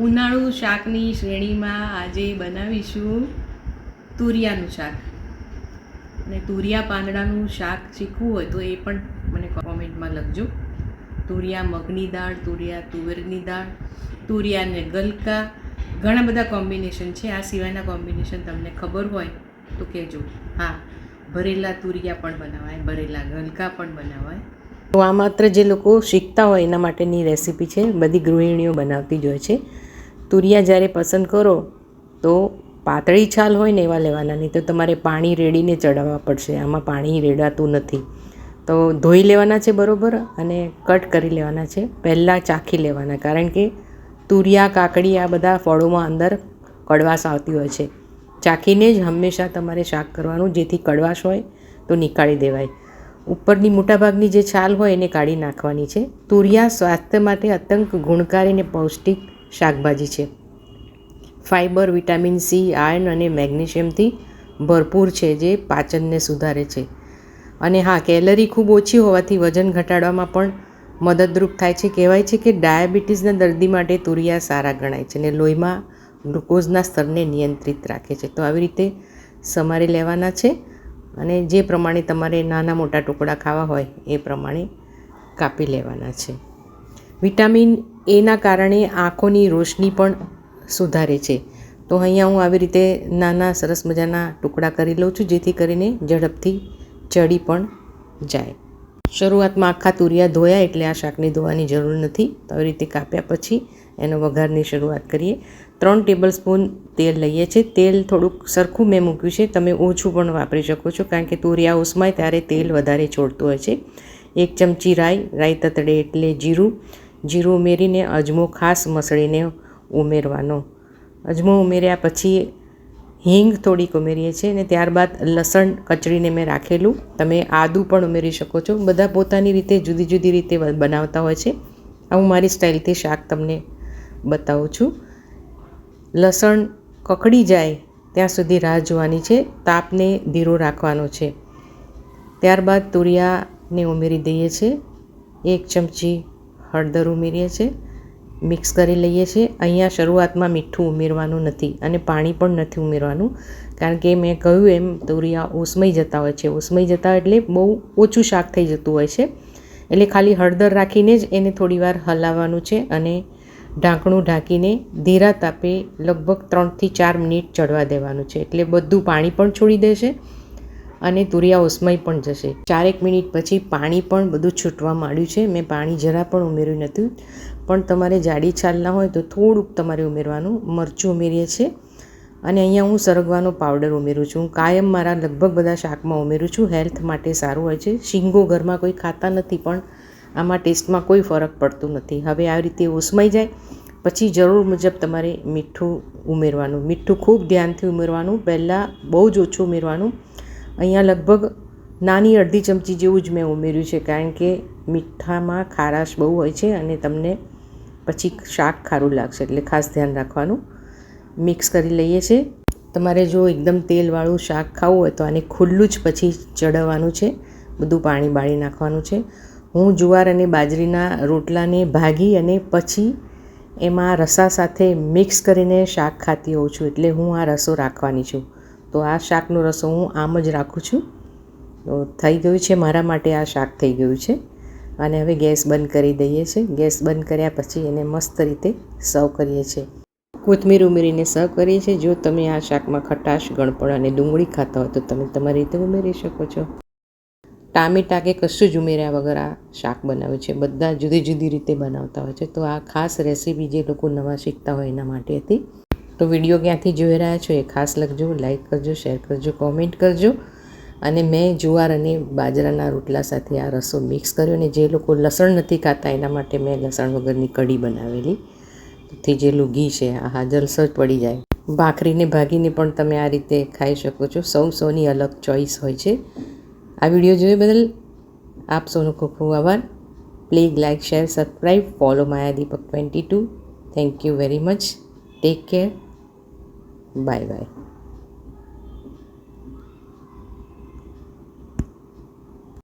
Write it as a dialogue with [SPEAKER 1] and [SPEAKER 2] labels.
[SPEAKER 1] ઉનાળુ શાકની શ્રેણીમાં આજે બનાવીશું તુરિયાનું શાક. અને તુરિયા પાંદડાનું શાક શીખવું હોય તો એ પણ મને કોમેન્ટમાં લખજો. તુરિયા મગની દાળ, તુરિયા તુવેરની દાળ, તુરિયાને ગલકા, ઘણા બધા કોમ્બિનેશન છે. આ સિવાયના કોમ્બિનેશન તમને ખબર હોય તો કહેજો. હા, ભરેલા તુરિયા પણ બનાવાય, ભરેલા ગલકા પણ બનાવાય. તો આ માત્ર જે લોકો શીખતા હોય એના માટેની રેસીપી છે. બધી ગૃહિણીઓ બનાવતી જ હોય છે. તુરિયા જ્યારે પસંદ કરો તો પાતળી છાલ હોય ને એવા લેવાના, નહીં તો તમારે પાણી રેડીને ચડાવવા પડશે. આમાં પાણી રેડાતું નથી. તો ધોઈ લેવાના છે બરાબર અને કટ કરી લેવાના છે. પહેલાં ચાખી લેવાના, કારણ કે તુરિયા, કાકડી આ બધા ફળોમાં અંદર કડવાશ આવતી હોય છે. ચાખીને જ હંમેશા તમારે શાક કરવાનું, જેથી કડવાશ હોય તો નીકાળી દેવાય. ઉપરની મોટાભાગની જે છાલ હોય એને કાઢી નાખવાની છે. તુરિયા સ્વાસ્થ્ય માટે અત્યંત ગુણકારી અને પૌષ્ટિક શાકભાજી છે. ફાઇબર, વિટામિન સી, આયર્ન અને મેગ્નેશિયમથી ભરપૂર છે, જે પાચનને સુધારે છે. અને હા, કેલરી ખૂબ ઓછી હોવાથી વજન ઘટાડવામાં પણ મદદરૂપ થાય છે. કહેવાય છે કે ડાયાબિટીસના દર્દી માટે તુરિયા સારા ગણાય છે અને લોહીમાં ગ્લુકોઝના સ્તરને નિયંત્રિત રાખે છે. તો આવી રીતે સમારી લેવાના છે અને જે પ્રમાણે તમારે નાના મોટા ટુકડા ખાવા હોય એ પ્રમાણે કાપી લેવાના છે. વિટામિન એના કારણે આંખોની રોશની પણ સુધારે છે. તો અહીંયા હું આવી રીતે નાના સરસ મજાના ટુકડા કરી લઉં છું, જેથી કરીને ઝડપથી ચડી પણ જાય. શરૂઆતમાં આખા તુરિયા ધોયા એટલે આ શાકની ધોવાની જરૂર નથી. તો આવી રીતે કાપ્યા પછી એનો વઘારની શરૂઆત કરીએ. 3 ટેબલ સ્પૂન તેલ લઈએ છીએ. તેલ થોડુંક સરખું મેં મૂક્યું છે, તમે ઓછું પણ વાપરી શકો છો, કારણ કે તુરિયા ઉસમાય ત્યારે તેલ વધારે છોડતું હોય છે. 1 ચમચી રાઈ તતડે એટલે જીરું ઉમેરીને અજમો ખાસ મસળીને ઉમેરવાનો. અજમો ઉમેર્યા પછી હિંગ થોડીક ઉમેરીએ છીએ અને ત્યારબાદ લસણ કચડીને મેં રાખેલું. તમે આદું પણ ઉમેરી શકો છો. બધા પોતાની રીતે જુદી જુદી રીતે બનાવતા હોય છે. હું મારી સ્ટાઇલથી શાક તમને બતાવું છું. લસણ કકડી જાય ત્યાં સુધી રાહ જોવાની છે. તાપને ધીરો રાખવાનો છે. ત્યારબાદ તુરિયાને ઉમેરી દઈએ છીએ. 1 ચમચી હળદર ઉમેરીએ છીએ. મિક્સ કરી લઈએ છીએ. અહીંયા શરૂઆતમાં મીઠું ઉમેરવાનું નથી અને પાણી પણ નથી ઉમેરવાનું, કારણ કે મેં કહ્યું એમ તુરિયા ઉસમાઈ જતા હોય છે. ઉસમાઈ જતા એટલે બહુ ઓછું શાક થઈ જતું હોય છે. એટલે ખાલી હળદર રાખીને જ એને થોડીવાર હલાવવાનું છે અને ઢાંકણું ઢાંકીને ધીરા તાપે લગભગ 3 થી 4 મિનિટ ચડવા દેવાનું છે. એટલે બધું પાણી પણ છોડી દેશે અને તુરિયા ઉસમાઈ પણ જશે. 4 મિનિટ પછી પાણી પણ બધું છૂટવા માંડ્યું છે. મેં પાણી જરા પણ ઉમેર્યું નથી, પણ તમારે જાડી છાલ ના હોય તો થોડુંક તમારે ઉમેરવાનું. મરચું ઉમેરીએ છીએ અને અહીંયા હું સરગવાનો પાવડર ઉમેરું છું. હું કાયમ મારા લગભગ બધા શાકમાં ઉમેરું છું. હેલ્થ માટે સારું હોય છે. શીંગો ઘરમાં કોઈ ખાતા નથી, પણ આમાં ટેસ્ટમાં કોઈ ફરક પડતું નથી. હવે આવી રીતે ઉસમાઈ જાય પછી જરૂર મુજબ તમારે મીઠું ઉમેરવાનું. મીઠું ખૂબ ધ્યાનથી ઉમેરવાનું, પહેલાં બહુ જ ઓછું ઉમેરવાનું. અહીંયા લગભગ નાની અડધી ચમચી જેવું જ મેં ઉમેર્યું છે, કારણ કે મીઠામાં ખારાશ બહુ હોય છે અને તમને પછી શાક ખારું લાગશે, એટલે ખાસ ધ્યાન રાખવાનું. મિક્સ કરી લઈએ છીએ. તમારે જો એકદમ તેલવાળું શાક ખાવું હોય તો આને ખુલ્લું જ પછી ચડાવવાનું છે. બધું પાણી બાળી નાખવાનું છે. હું જુવાર અને બાજરીના રોટલાને ભાગી અને પછી એમાં રસા સાથે મિક્સ કરીને શાક ખાતી હોઉં છું, એટલે હું આ રસો રાખવાની છું. તો આ શાકનો રસો હું આમ જ રાખું છું. તો થઈ ગયું છે મારા માટે, આ શાક થઈ ગયું છે. અને હવે ગેસ બંધ કરી દઈએ છીએ. ગેસ બંધ કર્યા પછી એને મસ્ત રીતે સર્વ કરીએ છીએ. કોથમીર ઉમેરીને સર્વ કરીએ છીએ. જો તમે આ શાકમાં ખટાશ, ગળપણ અને ડુંગળી ખાતા હોય તો તમે તમારી રીતે ઉમેરી શકો છો. ટામેટાં કે કશું જ ઉમેર્યા વગર આ શાક બનાવ્યું છે. બધા જુદી જુદી રીતે બનાવતા હોય છે. તો આ ખાસ રેસીપી જે લોકો નવા શીખતા હોય એના માટે હતી. તો વિડીયો ક્યાંથી જોઈ રહ્યા છો એ ખાસ લખજો, લાઈક કરજો, શેર કરજો, કોમેન્ટ કરજો. અને મેં જુવાર અને બાજરાના રોટલા સાથે આ રસો મિક્સ કર્યો. અને જે લોકો લસણ નથી ખાતા એના માટે મેં લસણ વગરની કઢી બનાવેલી. થીજેલું ઘી છે, આ જલસો પડી જાય. ભાખરીને ભાગીને પણ તમે આ રીતે ખાઈ શકો છો. સૌની અલગ ચોઈસ હોય છે. આ વિડીયો જોઈ બદલ આપ સૌનો ખૂબ ખૂબ આભાર. Please like, share, subscribe, follow Mayadeepak 22. Thank you very much. Take care. Bye by.